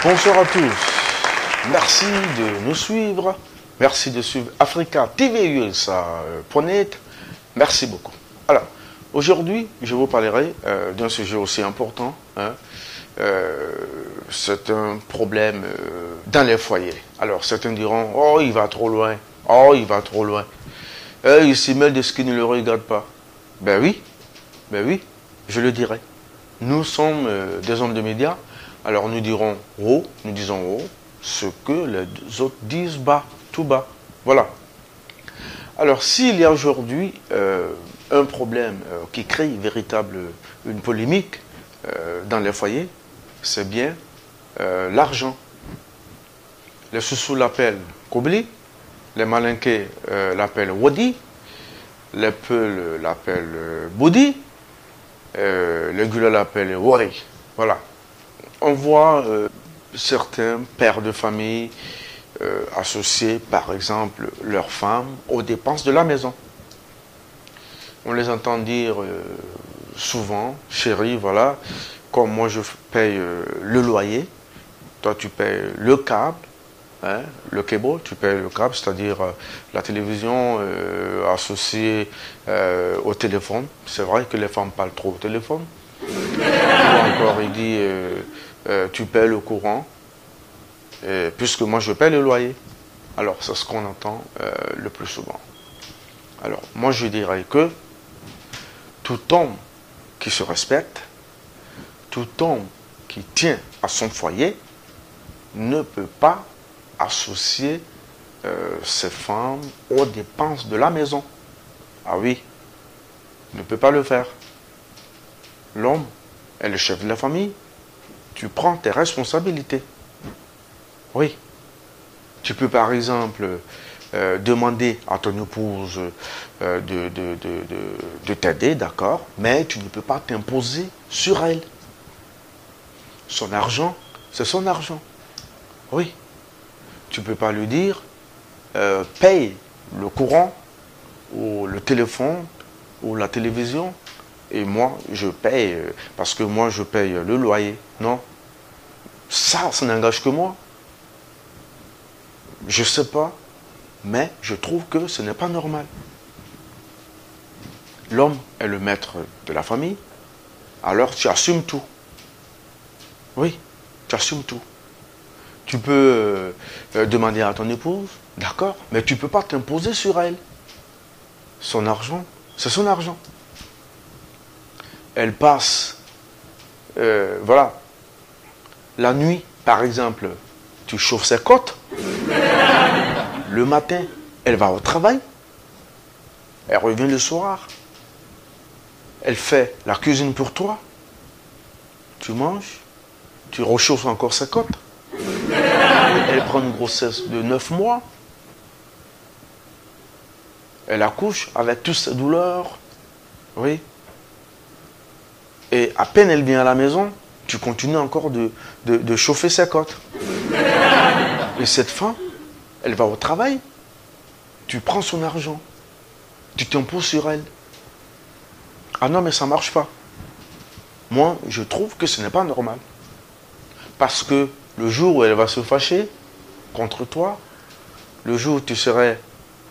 Bonsoir à tous. Merci de nous suivre. Merci de suivre Africa TV USA.net. Merci beaucoup. Alors, aujourd'hui, je vous parlerai d'un sujet aussi important. C'est un problème dans les foyers. Alors, certains diront, oh, il va trop loin. Oh, il va trop loin. Il s'y mêle de ce qui ne le regarde pas. Ben oui, je le dirai. Nous sommes des hommes de médias. Alors nous dirons haut, nous disons haut, ce que les autres disent bas, tout bas. Voilà. Alors s'il y a aujourd'hui un problème qui crée une polémique dans les foyers, c'est bien l'argent. Les sous-sous l'appellent Kobli, les malinqués l'appellent Wadi, les peuls l'appellent Boudi, les gulats l'appellent Wari. Voilà. On voit certains pères de famille associer, par exemple, leurs femmes aux dépenses de la maison. On les entend dire souvent, chérie, voilà, comme moi je paye le loyer, toi tu payes le câble, hein, le cable, tu payes le câble, c'est-à-dire la télévision associée au téléphone. C'est vrai que les femmes parlent trop au téléphone. Ou encore, il dit, tu paies le courant, puisque moi je paie le loyer. Alors, c'est ce qu'on entend le plus souvent. Alors, moi je dirais que tout homme qui se respecte, tout homme qui tient à son foyer, ne peut pas associer ses femmes aux dépenses de la maison. Ah oui, ne peut pas le faire. L'homme est le chef de la famille. Tu prends tes responsabilités. Oui. Tu peux par exemple demander à ton épouse de t'aider, d'accord, mais tu ne peux pas t'imposer sur elle. Son argent, c'est son argent. Oui. Tu ne peux pas lui dire paye le courant ou le téléphone ou la télévision. Et moi, je paye, parce que moi, je paye le loyer. Non. Ça n'engage que moi. Je ne sais pas, mais je trouve que ce n'est pas normal. L'homme est le maître de la famille, alors tu assumes tout. Oui, tu assumes tout. Tu peux demander à ton épouse, d'accord, mais tu ne peux pas t'imposer sur elle. Son argent, c'est son argent. Elle passe, voilà, la nuit, par exemple, tu chauffes ses côtes. Le matin, elle va au travail. Elle revient le soir. Elle fait la cuisine pour toi. Tu manges. Tu réchauffes encore ses côtes. Elle prend une grossesse de 9 mois. Elle accouche avec toutes ses douleurs. Oui. Et à peine elle vient à la maison, tu continues encore de chauffer ses côtes. Et cette femme, elle va au travail, tu prends son argent, tu t'imposes sur elle. Ah non, mais ça ne marche pas. Moi, je trouve que ce n'est pas normal. Parce que le jour où elle va se fâcher contre toi, le jour où tu serais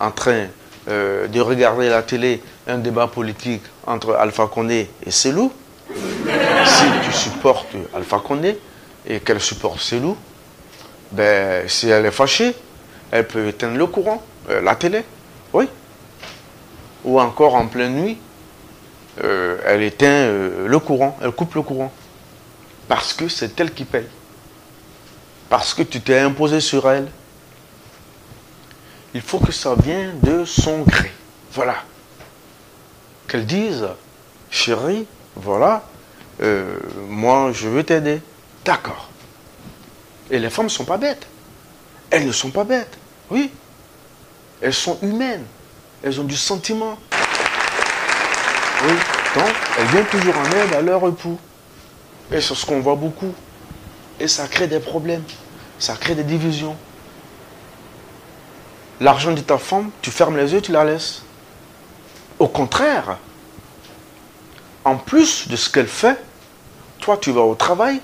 en train de regarder la télé, un débat politique entre Alpha Condé et Cellou, si tu supportes Alpha Condé et qu'elle supporte Cellou, ben, si elle est fâchée, elle peut éteindre le courant, la télé, oui. Ou encore en pleine nuit, elle éteint le courant, elle coupe le courant. Parce que c'est elle qui paye. Parce que tu t'es imposé sur elle. Il faut que ça vienne de son gré. Voilà. Qu'elle dise, chérie, voilà, moi je veux t'aider. D'accord. Et les femmes ne sont pas bêtes. Elles ne sont pas bêtes. Oui. Elles sont humaines. Elles ont du sentiment. Oui. Donc, elles viennent toujours en aide à leur époux. Et c'est ce qu'on voit beaucoup. Et ça crée des problèmes. Ça crée des divisions. L'argent de ta femme, tu fermes les yeux, tu la laisses. Au contraire, en plus de ce qu'elle fait, toi tu vas au travail,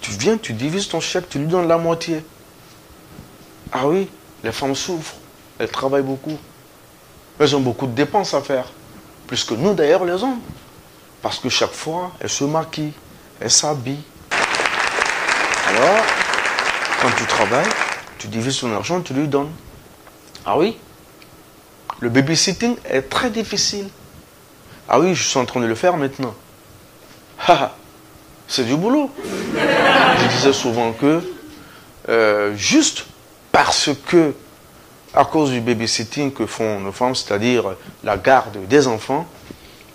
tu tu viens, tu divises ton chèque, tu lui donnes la moitié. Ah oui, les femmes souffrent, elles travaillent beaucoup. Elles ont beaucoup de dépenses à faire. Plus que nous d'ailleurs les hommes. Parce que chaque fois, elles se maquillent, elles s'habillent. Alors, quand tu travailles, tu divises ton argent, tu lui donnes. Ah oui, le babysitting est très difficile. Ah oui, je suis en train de le faire maintenant. C'est du boulot. Je disais souvent que juste parce que, à cause du babysitting que font nos femmes, c'est-à-dire la garde des enfants,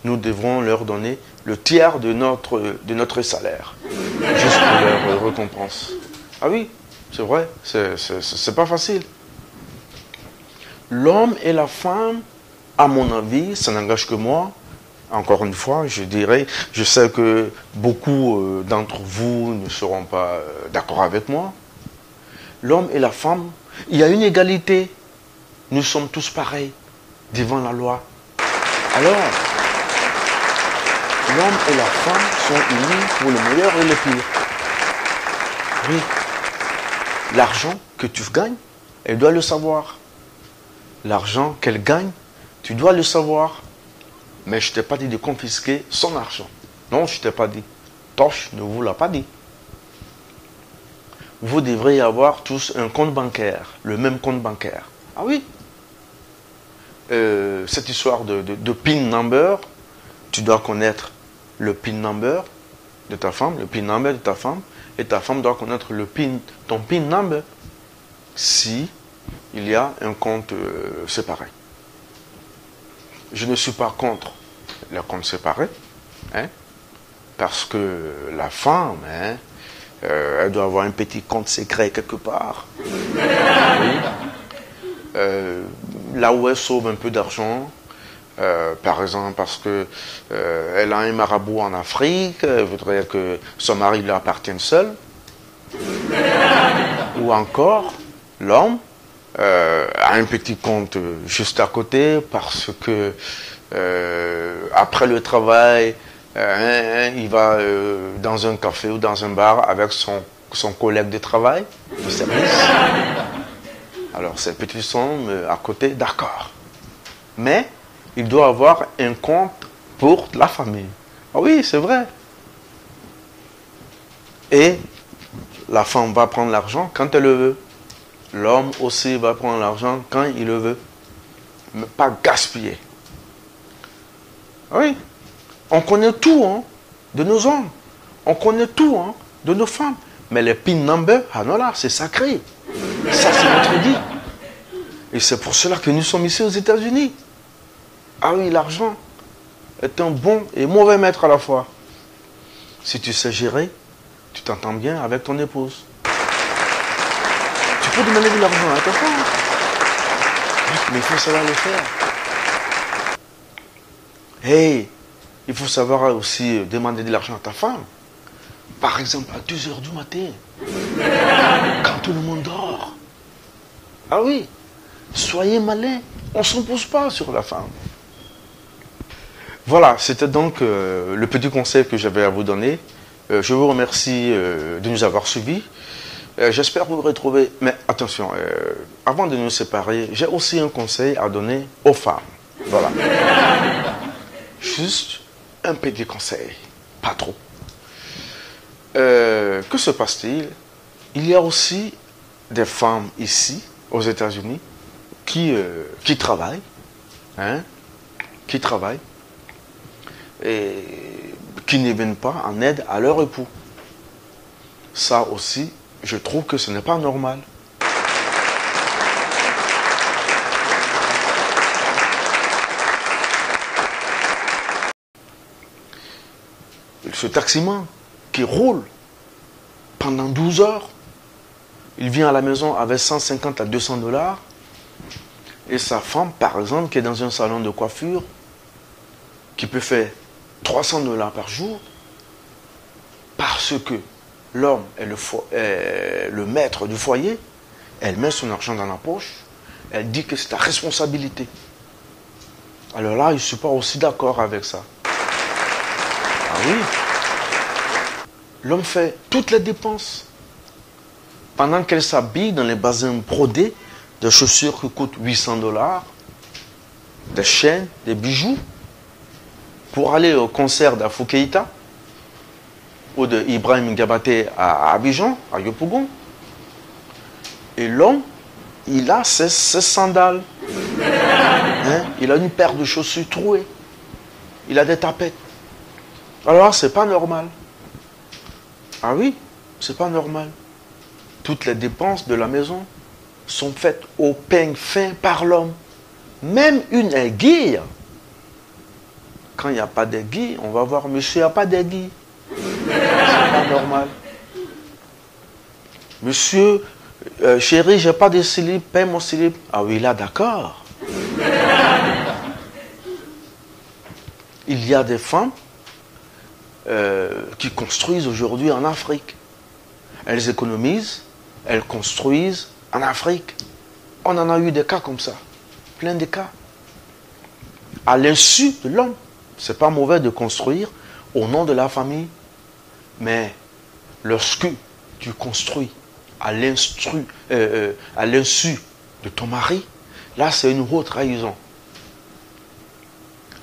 nous devrons leur donner le tiers de notre salaire. Juste pour leur récompense. Ah oui, c'est vrai, c'est pas facile. L'homme et la femme, à mon avis, ça n'engage que moi. Encore une fois, je dirais, je sais que beaucoup d'entre vous ne seront pas d'accord avec moi. L'homme et la femme, il y a une égalité. Nous sommes tous pareils devant la loi. Alors, l'homme et la femme sont unis pour le meilleur et le pire. Oui, l'argent que tu gagnes, elle doit le savoir. L'argent qu'elle gagne, tu dois le savoir. Mais je ne t'ai pas dit de confisquer son argent. Non, je ne t'ai pas dit. Tosh ne vous l'a pas dit. Vous devrez avoir tous un compte bancaire, le même compte bancaire. Ah oui. Cette histoire de PIN number, tu dois connaître le PIN number de ta femme, le PIN number de ta femme, et ta femme doit connaître ton PIN number si il y a un compte séparé. Je ne suis pas contre les comptes séparés, hein, parce que la femme, hein, elle doit avoir un petit compte secret quelque part. Oui. Là où elle sauve un peu d'argent, par exemple parce que elle a un marabout en Afrique, elle voudrait que son mari lui appartienne seul. Ou encore, l'homme a un petit compte juste à côté parce que après le travail, il va dans un café ou dans un bar avec son collègue de travail, de service. Alors, cette petite somme à côté, d'accord. Mais, il doit avoir un compte pour la famille. Ah oui, c'est vrai. Et la femme va prendre l'argent quand elle le veut. L'homme aussi va prendre l'argent quand il le veut. Mais pas gaspiller. Oui. On connaît tout, hein, de nos hommes. On connaît tout, hein, de nos femmes. Mais les PIN number, ah non là, c'est sacré. Ça, c'est notre vie. Et c'est pour cela que nous sommes ici aux États-Unis. Ah oui, l'argent est un bon et mauvais maître à la fois. Si tu sais gérer, tu t'entends bien avec ton épouse. Tu peux demander de l'argent à ta femme. Mais il faut savoir le faire. Hey, il faut savoir aussi demander de l'argent à ta femme. Par exemple, à 2 heures du matin. Quand tout le monde dort. Ah oui, soyez malins. On ne s'impose pas sur la femme. Voilà, c'était donc le petit conseil que j'avais à vous donner. Je vous remercie de nous avoir suivis. J'espère vous retrouver. Mais attention, avant de nous séparer, j'ai aussi un conseil à donner aux femmes. Voilà. Juste un petit conseil. Pas trop. Que se passe-t-il? Il y a aussi des femmes ici, aux États-Unis, qui travaillent. Hein, qui travaillent. Et qui ne viennent pas en aide à leur époux. Ça aussi, je trouve que ce n'est pas normal. Ce taximan qui roule pendant 12 heures, il vient à la maison avec 150 à 200 $, et sa femme, par exemple, qui est dans un salon de coiffure, qui peut faire 300 $ par jour, parce que l'homme est le maître du foyer, elle met son argent dans la poche, elle dit que c'est ta responsabilité. Alors là, je ne suis pas aussi d'accord avec ça. Ah oui. L'homme fait toutes les dépenses. Pendant qu'elle s'habille dans les bazins brodés, des chaussures qui coûtent 800 $, des chaînes, des bijoux, pour aller au concert d'Afou Keïta ou de Ibrahim Gabaté à Abidjan, à Yopougon. Et l'homme, il a ses sandales. Hein? Il a une paire de chaussures trouées. Il a des tapettes. Alors, c'est pas normal. Ah oui, c'est pas normal. Toutes les dépenses de la maison sont faites au peigne fin par l'homme. Même une aiguille. Quand il n'y a pas d'aiguille, on va voir, monsieur, il n'y a pas d'aiguille. C'est pas normal. Monsieur, chérie, j'ai pas de slip, paye mon slip. Ah oui, là, d'accord. Il y a des femmes qui construisent aujourd'hui en Afrique. Elles économisent, elles construisent en Afrique. On en a eu des cas comme ça. Plein de cas. À l'insu de l'homme. C'est pas mauvais de construire au nom de la famille. Mais lorsque tu construis à l'insu de ton mari, là c'est une haute trahison.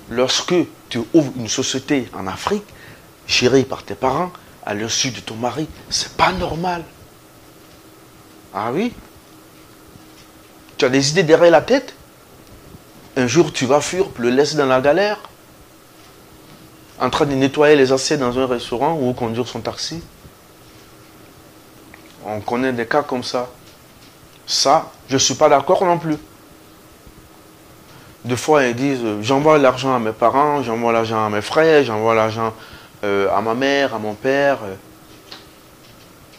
Lorsque tu ouvres une société en Afrique, gérée par tes parents, à l'insu de ton mari, c'est pas normal. Ah oui? Tu as des idées derrière la tête? Un jour tu vas fuir, le laisser dans la galère, en train de nettoyer les assiettes dans un restaurant ou conduire son taxi. On connaît des cas comme ça. Ça, je ne suis pas d'accord non plus. Des fois, ils disent, j'envoie l'argent à mes parents, j'envoie l'argent à mes frères, j'envoie l'argent à ma mère, à mon père.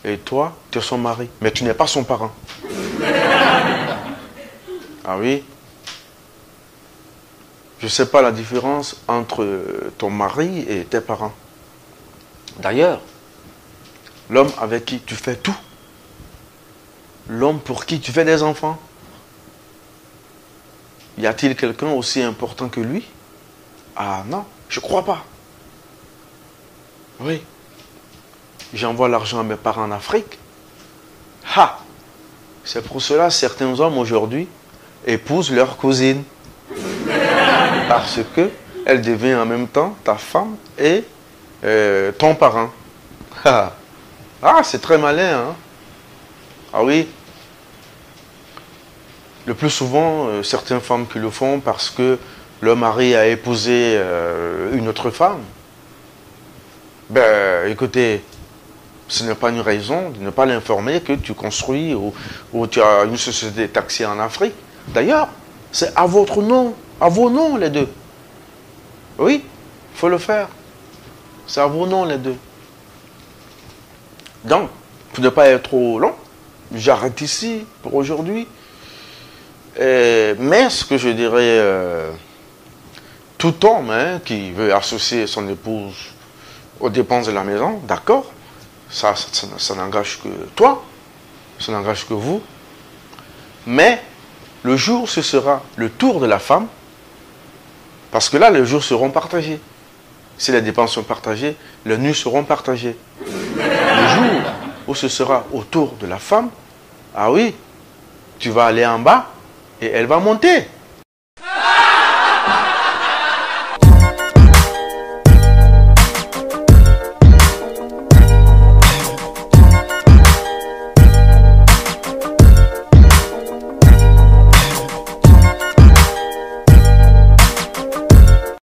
Et toi, tu es son mari. Mais tu n'es pas son parent. Ah oui? Je ne sais pas la différence entre ton mari et tes parents. D'ailleurs, l'homme avec qui tu fais tout, l'homme pour qui tu fais des enfants, y a-t-il quelqu'un aussi important que lui? Ah non, je ne crois pas. Oui. J'envoie l'argent à mes parents en Afrique. Ha! C'est pour cela que certains hommes aujourd'hui épousent leur cousine. Parce que elle devient en même temps ta femme et ton parent. Ah, c'est très malin, hein? Ah oui. Le plus souvent, certaines femmes qui le font parce que leur mari a épousé une autre femme. Ben, écoutez, ce n'est pas une raison de ne pas l'informer que tu construis ou tu as une société taxée en Afrique. D'ailleurs, c'est à votre nom, à vos noms les deux. Oui, il faut le faire. C'est à vos noms les deux. Donc, pour ne pas être trop long, j'arrête ici pour aujourd'hui. Mais ce que je dirais, tout homme qui veut associer son épouse aux dépenses de la maison, d'accord, ça n'engage que toi, ça n'engage que vous. Mais le jour, ce sera le tour de la femme, parce que là, les jours seront partagés. Si les dépenses sont partagées, les nuits seront partagées. Le jour où ce sera au tour de la femme, ah oui, tu vas aller en bas et elle va monter.